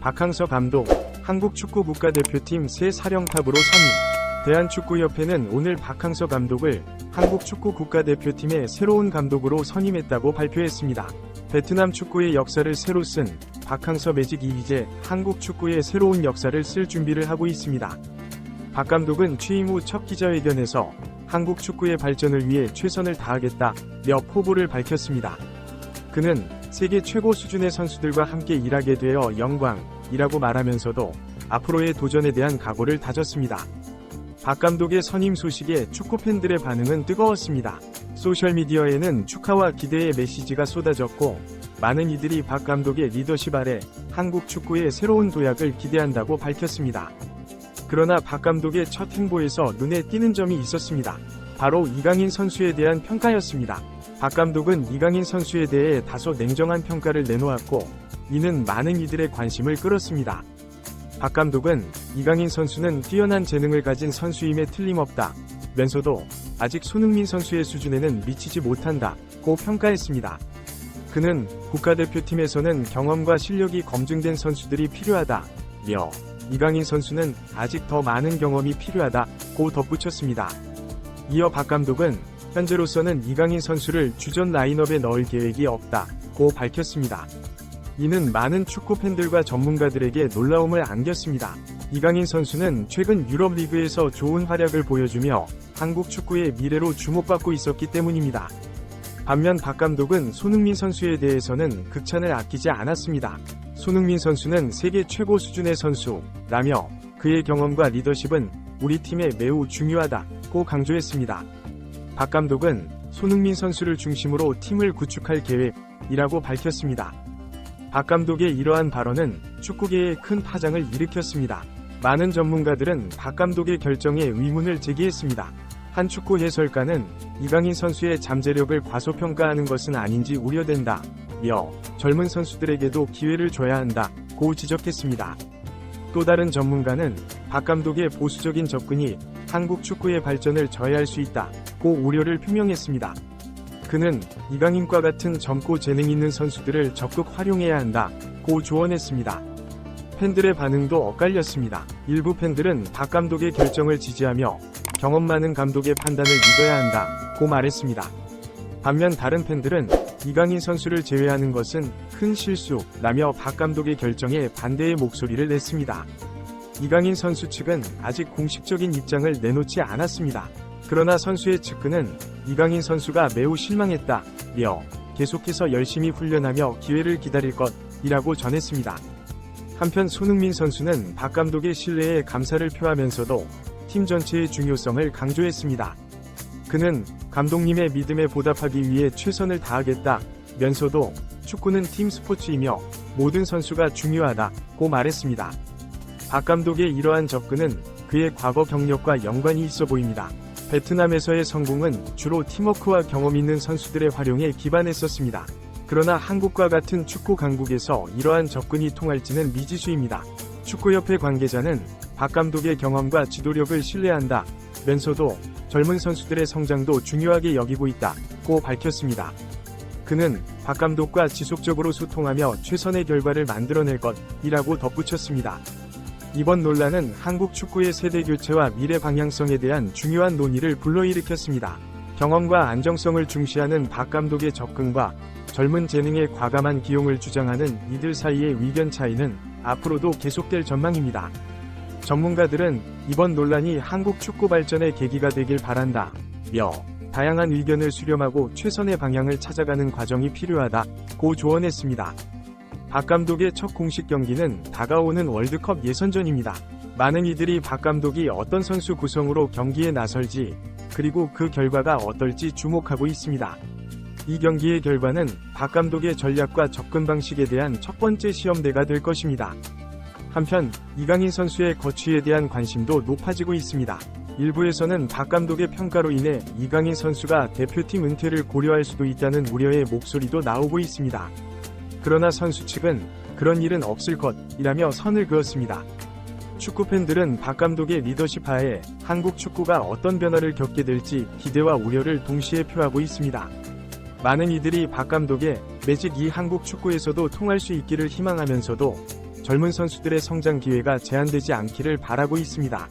박항서 감독, 한국 축구 국가대표팀 새 사령탑으로 선임. 대한축구협회는 오늘 박항서 감독을 한국 축구 국가대표팀의 새로운 감독으로 선임했다고 발표했습니다. 베트남 축구의 역사를 새로 쓴 박항서 매직이 이제 한국 축구의 새로운 역사를 쓸 준비를 하고 있습니다. 박 감독은 취임 후 첫 기자회견에서 한국 축구의 발전을 위해 최선을 다하겠다며 포부를 밝혔습니다. 그는 세계 최고 수준의 선수들과 함께 일하게 되어 영광이라고 말하면서도 앞으로의 도전에 대한 각오를 다졌습니다. 박 감독의 선임 소식에 축구 팬들의 반응은 뜨거웠습니다. 소셜미디어에는 축하와 기대의 메시지가 쏟아졌고, 많은 이들이 박 감독의 리더십 아래 한국 축구의 새로운 도약을 기대한다고 밝혔습니다. 그러나 박 감독의 첫 행보에서 눈에 띄는 점이 있었습니다. 바로 이강인 선수에 대한 평가였습니다. 박 감독은 이강인 선수에 대해 다소 냉정한 평가를 내놓았고, 이는 많은 이들의 관심을 끌었습니다. 박 감독은 이강인 선수는 뛰어난 재능을 가진 선수임에 틀림없다 면서도 아직 손흥민 선수의 수준에는 미치지 못한다고 평가했습니다. 그는 국가대표팀에서는 경험과 실력이 검증된 선수들이 필요하다며 이강인 선수는 아직 더 많은 경험이 필요하다고 덧붙였습니다. 이어 박 감독은 현재로서는 이강인 선수를 주전 라인업에 넣을 계획이 없다고 밝혔습니다. 이는 많은 축구 팬들과 전문가들에게 놀라움을 안겼습니다. 이강인 선수는 최근 유럽 리그에서 좋은 활약을 보여주며 한국 축구의 미래로 주목받고 있었기 때문입니다. 반면 박 감독은 손흥민 선수에 대해서는 극찬을 아끼지 않았습니다. 손흥민 선수는 세계 최고 수준의 선수라며 그의 경험과 리더십은 우리 팀에 매우 중요하다고 강조했습니다. 박 감독은 손흥민 선수를 중심으로 팀을 구축할 계획이라고 밝혔습니다. 박 감독의 이러한 발언은 축구계에 큰 파장을 일으켰습니다. 많은 전문가들은 박 감독의 결정에 의문을 제기했습니다. 한 축구 해설가는 이강인 선수의 잠재력을 과소평가하는 것은 아닌지 우려된다며 젊은 선수들에게도 기회를 줘야 한다고 지적했습니다. 또 다른 전문가는 박 감독의 보수적인 접근이 한국 축구의 발전을 저해할 수 있다고 우려를 표명했습니다. 그는 이강인과 같은 젊고 재능 있는 선수들을 적극 활용해야 한다고 조언했습니다. 팬들의 반응도 엇갈렸습니다. 일부 팬들은 박 감독의 결정을 지지하며 경험 많은 감독의 판단을 믿어야 한다고 말했습니다. 반면 다른 팬들은 이강인 선수를 제외하는 것은 큰 실수라며 박 감독의 결정에 반대의 목소리를 냈습니다. 이강인 선수 측은 아직 공식적인 입장을 내놓지 않았습니다. 그러나 선수의 측근은 이강인 선수가 매우 실망했다며 계속해서 열심히 훈련하며 기회를 기다릴 것이라고 전했습니다. 한편 손흥민 선수는 박 감독의 신뢰에 감사를 표하면서도 팀 전체의 중요성을 강조했습니다. 그는 감독님의 믿음에 보답하기 위해 최선을 다하겠다면서도 축구는 팀 스포츠이며 모든 선수가 중요하다고 말했습니다. 박 감독의 이러한 접근은 그의 과거 경력과 연관이 있어 보입니다. 베트남에서의 성공은 주로 팀워크와 경험 있는 선수들의 활용에 기반했었습니다. 그러나 한국과 같은 축구 강국에서 이러한 접근이 통할지는 미지수입니다. 축구협회 관계자는 박 감독의 경험과 지도력을 신뢰한다면서도 젊은 선수들의 성장도 중요하게 여기고 있다고 밝혔습니다. 그는 박 감독과 지속적으로 소통하며 최선의 결과를 만들어낼 것이라고 덧붙였습니다. 이번 논란은 한국 축구의 세대 교체와 미래 방향성에 대한 중요한 논의를 불러일으켰습니다. 경험과 안정성을 중시하는 박 감독의 접근과 젊은 재능의 과감한 기용을 주장하는 이들 사이의 의견 차이는 앞으로도 계속될 전망입니다. 전문가들은 이번 논란이 한국 축구 발전의 계기가 되길 바란다며 다양한 의견을 수렴하고 최선의 방향을 찾아가는 과정이 필요하다고 조언했습니다. 박 감독의 첫 공식 경기는 다가오는 월드컵 예선전입니다. 많은 이들이 박 감독이 어떤 선수 구성으로 경기에 나설지 그리고 그 결과가 어떨지 주목하고 있습니다. 이 경기의 결과는 박 감독의 전략과 접근 방식에 대한 첫 번째 시험대가 될 것입니다. 한편 이강인 선수의 거취에 대한 관심도 높아지고 있습니다. 일부에서는 박 감독의 평가로 인해 이강인 선수가 대표팀 은퇴를 고려할 수도 있다는 우려의 목소리도 나오고 있습니다. 그러나 선수 측은 그런 일은 없을 것이라며 선을 그었습니다. 축구 팬들은 박 감독의 리더십 하에 한국 축구가 어떤 변화를 겪게 될지 기대와 우려를 동시에 표하고 있습니다. 많은 이들이 박 감독의 매직 이 한국 축구에서도 통할 수 있기를 희망하면서도 젊은 선수들의 성장 기회가 제한되지 않기를 바라고 있습니다.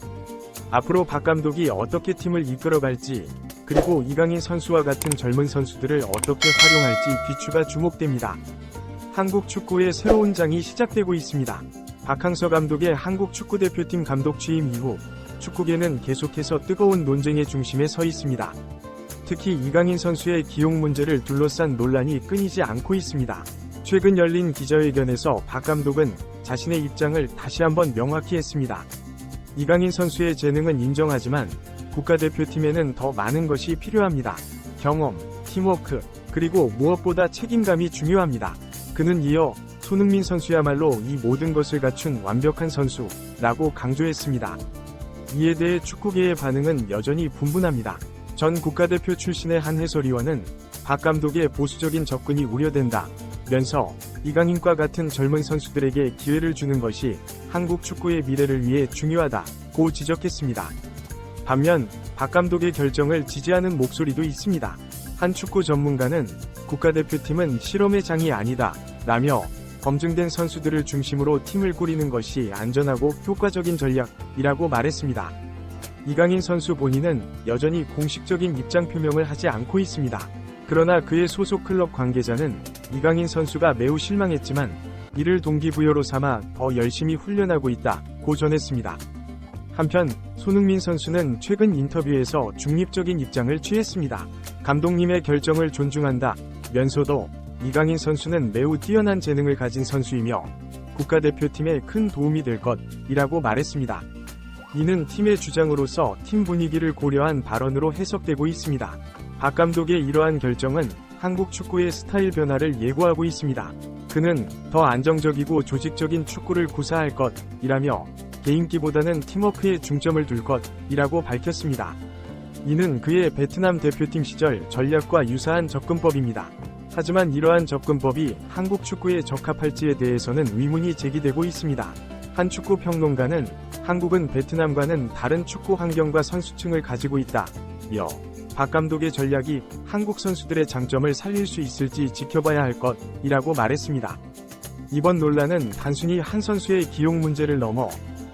앞으로 박 감독이 어떻게 팀을 이끌어갈지, 그리고 이강인 선수와 같은 젊은 선수들을 어떻게 활용할지 귀추가 주목됩니다. 한국 축구의 새로운 장이 시작되고 있습니다. 박항서 감독의 한국 축구대표팀 감독 취임 이후 축구계는 계속해서 뜨거운 논쟁의 중심에 서 있습니다. 특히 이강인 선수의 기용 문제를 둘러싼 논란이 끊이지 않고 있습니다. 최근 열린 기자회견에서 박 감독은 자신의 입장을 다시 한번 명확히 했습니다. 이강인 선수의 재능은 인정하지만 국가대표팀에는 더 많은 것이 필요합니다. 경험, 팀워크, 그리고 무엇보다 책임감이 중요합니다. 그는 이어 손흥민 선수야말로 이 모든 것을 갖춘 완벽한 선수라고 강조했습니다. 이에 대해 축구계의 반응은 여전히 분분합니다. 전 국가대표 출신의 한 해설위원은 박 감독의 보수적인 접근이 우려된다면서 이강인과 같은 젊은 선수들에게 기회를 주는 것이 한국 축구의 미래를 위해 중요하다고 지적했습니다. 반면 박 감독의 결정을 지지하는 목소리도 있습니다. 한 축구 전문가는 국가대표팀은 실험의 장이 아니다 라며 검증된 선수들을 중심으로 팀을 꾸리는 것이 안전하고 효과적인 전략이라고 말했습니다. 이강인 선수 본인은 여전히 공식적인 입장 표명을 하지 않고 있습니다. 그러나 그의 소속 클럽 관계자는 이강인 선수가 매우 실망했지만 이를 동기부여로 삼아 더 열심히 훈련하고 있다고 전했습니다. 한편 손흥민 선수는 최근 인터뷰에서 중립적인 입장을 취했습니다. 감독님의 결정을 존중한다면서도 이강인 선수는 매우 뛰어난 재능을 가진 선수이며 국가대표팀에 큰 도움이 될 것이라고 말했습니다. 이는 팀의 주장으로서 팀 분위기를 고려한 발언으로 해석되고 있습니다. 박 감독의 이러한 결정은 한국 축구의 스타일 변화를 예고하고 있습니다. 그는 더 안정적이고 조직적인 축구를 구사할 것이라며 개인기보다는 팀워크에 중점을 둘 것이라고 밝혔습니다. 이는 그의 베트남 대표팀 시절 전략과 유사한 접근법입니다. 하지만 이러한 접근법이 한국 축구에 적합할지에 대해서는 의문이 제기되고 있습니다. 한 축구 평론가는 한국은 베트남과는 다른 축구 환경과 선수층을 가지고 있다며 박 감독의 전략이 한국 선수들의 장점을 살릴 수 있을지 지켜봐야 할 것이라고 말했습니다. 이번 논란은 단순히 한 선수의 기용 문제를 넘어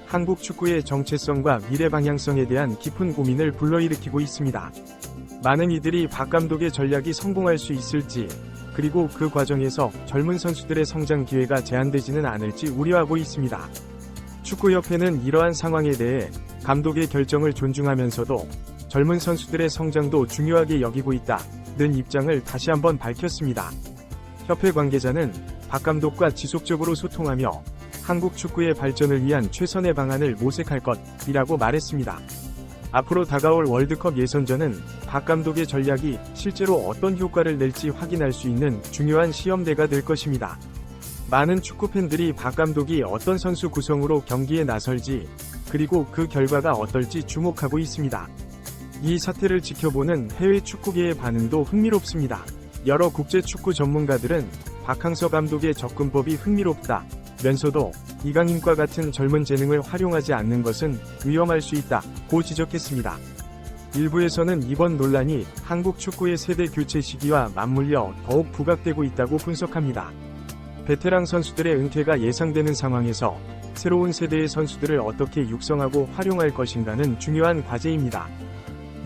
한국 축구의 정체성과 미래 방향성에 대한 깊은 고민을 불러일으키고 있습니다. 많은 이들이 박 감독의 전략이 성공할 수 있을지, 그리고 그 과정에서 젊은 선수들의 성장 기회가 제한되지는 않을지 우려하고 있습니다. 축구협회는 이러한 상황에 대해 감독의 결정을 존중하면서도 젊은 선수들의 성장도 중요하게 여기고 있다는 입장을 다시 한번 밝혔습니다. 협회 관계자는 박 감독과 지속적으로 소통하며 한국 축구의 발전을 위한 최선의 방안을 모색할 것이라고 말했습니다. 앞으로 다가올 월드컵 예선전은 박 감독의 전략이 실제로 어떤 효과를 낼지 확인할 수 있는 중요한 시험대가 될 것입니다. 많은 축구팬들이 박 감독이 어떤 선수 구성으로 경기에 나설지, 그리고 그 결과가 어떨지 주목하고 있습니다. 이 사태를 지켜보는 해외 축구계의 반응도 흥미롭습니다. 여러 국제 축구 전문가들은 박항서 감독의 접근법이 흥미롭다면서도 이강인과 같은 젊은 재능을 활용하지 않는 것은 위험할 수 있다고 지적했습니다. 일부에서는 이번 논란이 한국 축구의 세대 교체 시기와 맞물려 더욱 부각되고 있다고 분석합니다. 베테랑 선수들의 은퇴가 예상되는 상황에서 새로운 세대의 선수들을 어떻게 육성하고 활용할 것인가는 중요한 과제입니다.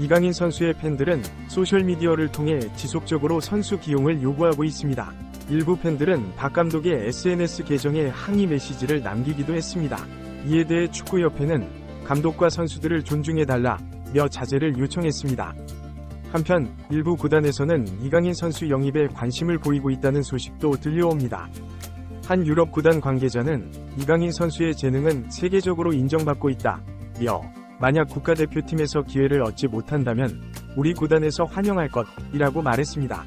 이강인 선수의 팬들은 소셜미디어를 통해 지속적으로 선수 기용을 요구하고 있습니다. 일부 팬들은 박 감독의 SNS 계정에 항의 메시지를 남기기도 했습니다. 이에 대해 축구협회는 감독과 선수들을 존중해달라며 자제를 요청했습니다. 한편 일부 구단에서는 이강인 선수 영입에 관심을 보이고 있다는 소식도 들려옵니다. 한 유럽 구단 관계자는 이강인 선수의 재능은 세계적으로 인정받고 있다며 만약 국가대표팀에서 기회를 얻지 못한다면 우리 구단에서 환영할 것이라고 말했습니다.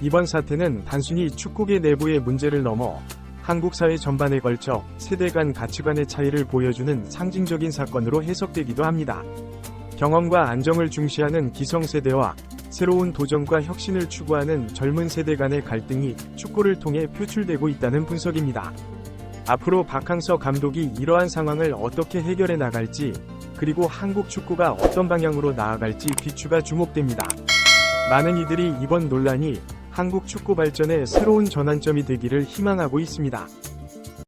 이번 사태는 단순히 축구계 내부의 문제를 넘어 한국 사회 전반에 걸쳐 세대 간 가치관의 차이를 보여주는 상징적인 사건으로 해석되기도 합니다. 경험과 안정을 중시하는 기성세대와 새로운 도전과 혁신을 추구하는 젊은 세대 간의 갈등이 축구를 통해 표출되고 있다는 분석입니다. 앞으로 박항서 감독이 이러한 상황을 어떻게 해결해 나갈지, 그리고 한국 축구가 어떤 방향으로 나아갈지 귀추가 주목됩니다. 많은 이들이 이번 논란이 한국 축구 발전의 새로운 전환점이 되기를 희망하고 있습니다.